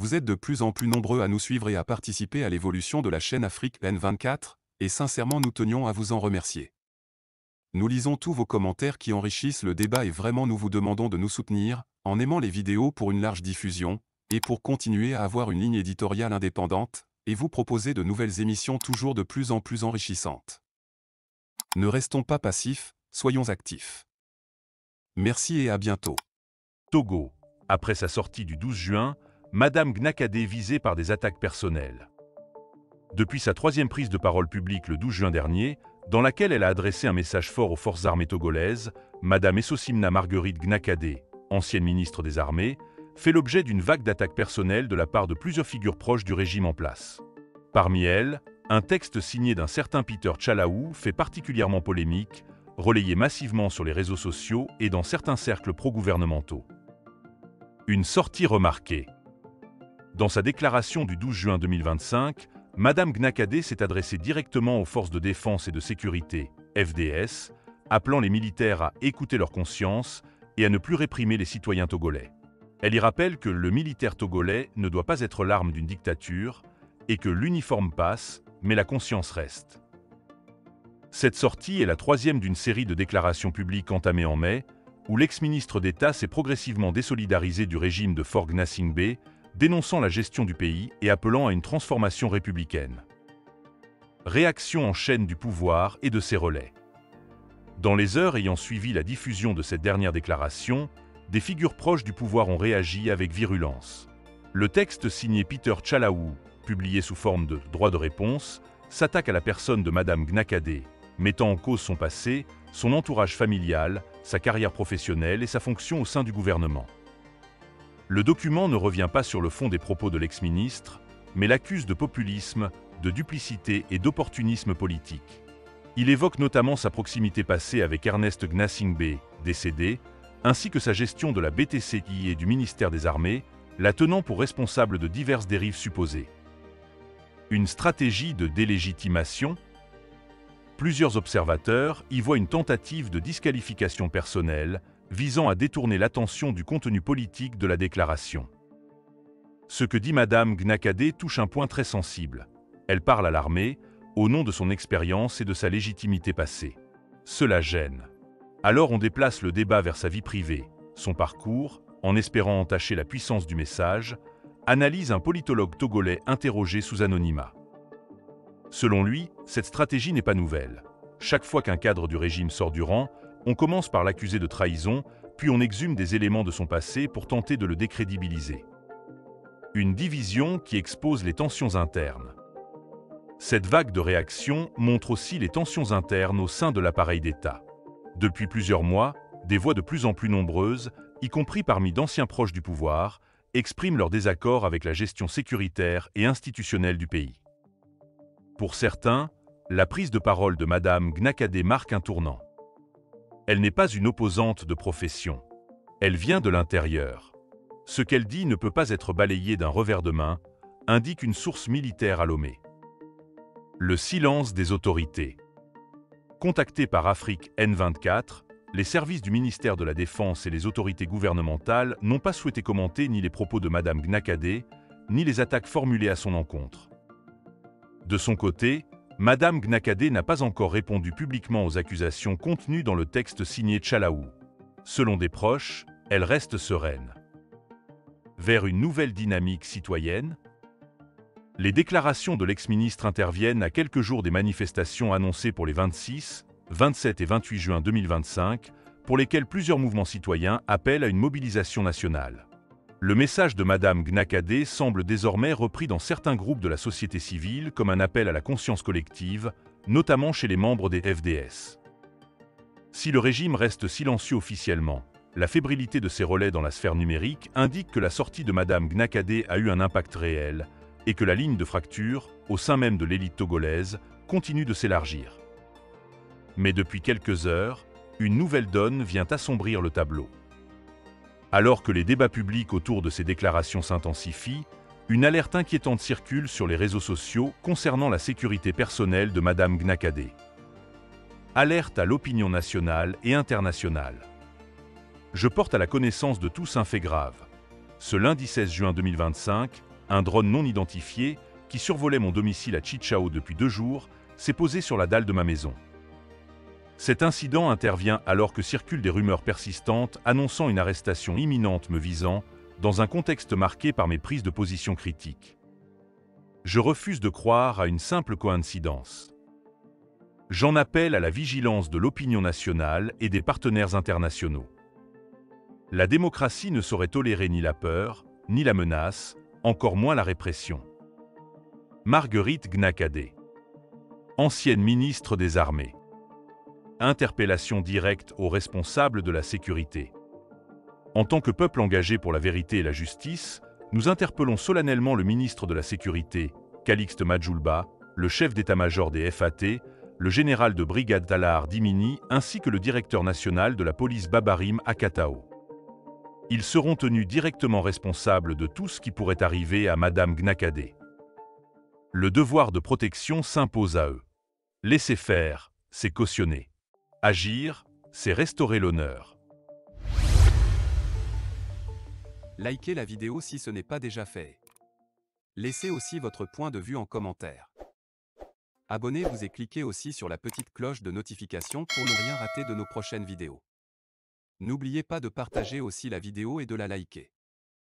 Vous êtes de plus en plus nombreux à nous suivre et à participer à l'évolution de la chaîne Afrique N24, et sincèrement nous tenions à vous en remercier. Nous lisons tous vos commentaires qui enrichissent le débat et vraiment nous vous demandons de nous soutenir, en aimant les vidéos pour une large diffusion, et pour continuer à avoir une ligne éditoriale indépendante, et vous proposer de nouvelles émissions toujours de plus en plus enrichissantes. Ne restons pas passifs, soyons actifs. Merci et à bientôt. Togo. Après sa sortie du 12 juin, Madame Gnakadé visée par des attaques personnelles. Depuis sa troisième prise de parole publique le 12 juin dernier, dans laquelle elle a adressé un message fort aux forces armées togolaises, Madame Essosimna Marguerite Gnakadé, ancienne ministre des Armées, fait l'objet d'une vague d'attaques personnelles de la part de plusieurs figures proches du régime en place. Parmi elles, un texte signé d'un certain Peter Tchalaou fait particulièrement polémique, relayé massivement sur les réseaux sociaux et dans certains cercles pro-gouvernementaux. Une sortie remarquée. Dans sa déclaration du 12 juin 2025, Madame Gnakadé s'est adressée directement aux forces de défense et de sécurité, FDS, appelant les militaires à écouter leur conscience et à ne plus réprimer les citoyens togolais. Elle y rappelle que le militaire togolais ne doit pas être l'arme d'une dictature et que l'uniforme passe, mais la conscience reste. Cette sortie est la troisième d'une série de déclarations publiques entamées en mai, où l'ex-ministre d'État s'est progressivement désolidarisé du régime de Faure Gnassingbé, dénonçant la gestion du pays et appelant à une transformation républicaine. Réaction en chaîne du pouvoir et de ses relais. Dans les heures ayant suivi la diffusion de cette dernière déclaration, des figures proches du pouvoir ont réagi avec virulence. Le texte signé Peter Tchalaou, publié sous forme de droit de réponse, s'attaque à la personne de Madame Gnakadé, mettant en cause son passé, son entourage familial, sa carrière professionnelle et sa fonction au sein du gouvernement. Le document ne revient pas sur le fond des propos de l'ex-ministre, mais l'accuse de populisme, de duplicité et d'opportunisme politique. Il évoque notamment sa proximité passée avec Ernest Gnassingbé, décédé, ainsi que sa gestion de la BTCI et du ministère des Armées, la tenant pour responsable de diverses dérives supposées. Une stratégie de délégitimation ? Plusieurs observateurs y voient une tentative de disqualification personnelle visant à détourner l'attention du contenu politique de la déclaration. Ce que dit Madame Gnakadé touche un point très sensible. Elle parle à l'armée, au nom de son expérience et de sa légitimité passée. Cela gêne. Alors on déplace le débat vers sa vie privée, son parcours, en espérant entacher la puissance du message, analyse un politologue togolais interrogé sous anonymat. Selon lui, cette stratégie n'est pas nouvelle. Chaque fois qu'un cadre du régime sort du rang, on commence par l'accuser de trahison, puis on exhume des éléments de son passé pour tenter de le décrédibiliser. Une division qui expose les tensions internes. Cette vague de réactions montre aussi les tensions internes au sein de l'appareil d'État. Depuis plusieurs mois, des voix de plus en plus nombreuses, y compris parmi d'anciens proches du pouvoir, expriment leur désaccord avec la gestion sécuritaire et institutionnelle du pays. Pour certains, la prise de parole de Madame Gnakadé marque un tournant. Elle n'est pas une opposante de profession. Elle vient de l'intérieur. Ce qu'elle dit ne peut pas être balayé d'un revers de main, indique une source militaire à Lomé. Le silence des autorités. Contactés par Afrique N24, les services du ministère de la Défense et les autorités gouvernementales n'ont pas souhaité commenter ni les propos de Madame Gnakadé, ni les attaques formulées à son encontre. De son côté, Madame Gnakadé n'a pas encore répondu publiquement aux accusations contenues dans le texte signé Tchalaou. Selon des proches, elle reste sereine. Vers une nouvelle dynamique citoyenne ? Les déclarations de l'ex-ministre interviennent à quelques jours des manifestations annoncées pour les 26, 27 et 28 juin 2025, pour lesquelles plusieurs mouvements citoyens appellent à une mobilisation nationale. Le message de Madame Gnakadé semble désormais repris dans certains groupes de la société civile comme un appel à la conscience collective, notamment chez les membres des FDS. Si le régime reste silencieux officiellement, la fébrilité de ses relais dans la sphère numérique indique que la sortie de Madame Gnakadé a eu un impact réel et que la ligne de fracture, au sein même de l'élite togolaise, continue de s'élargir. Mais depuis quelques heures, une nouvelle donne vient assombrir le tableau. Alors que les débats publics autour de ces déclarations s'intensifient, une alerte inquiétante circule sur les réseaux sociaux concernant la sécurité personnelle de Madame Gnakadé. Alerte à l'opinion nationale et internationale. Je porte à la connaissance de tous un fait grave. Ce lundi 16 juin 2025, Un drone non identifié, qui survolait mon domicile à Chichao depuis 2 jours, s'est posé sur la dalle de ma maison. Cet incident intervient alors que circulent des rumeurs persistantes annonçant une arrestation imminente me visant, dans un contexte marqué par mes prises de position critiques. Je refuse de croire à une simple coïncidence. J'en appelle à la vigilance de l'opinion nationale et des partenaires internationaux. La démocratie ne saurait tolérer ni la peur, ni la menace, encore moins la répression. Marguerite Gnacadé, ancienne ministre des Armées. Interpellation directe aux responsables de la sécurité. En tant que peuple engagé pour la vérité et la justice, nous interpellons solennellement le ministre de la Sécurité, Calixte Madjoulba, le chef d'état-major des FAT, le général de brigade Talar Dimini ainsi que le directeur national de la police Babarim Akatao. Ils seront tenus directement responsables de tout ce qui pourrait arriver à Madame Gnacadé. Le devoir de protection s'impose à eux. Laisser faire, c'est cautionner. Agir, c'est restaurer l'honneur. Likez la vidéo si ce n'est pas déjà fait. Laissez aussi votre point de vue en commentaire. Abonnez-vous et cliquez aussi sur la petite cloche de notification pour ne rien rater de nos prochaines vidéos. N'oubliez pas de partager aussi la vidéo et de la liker.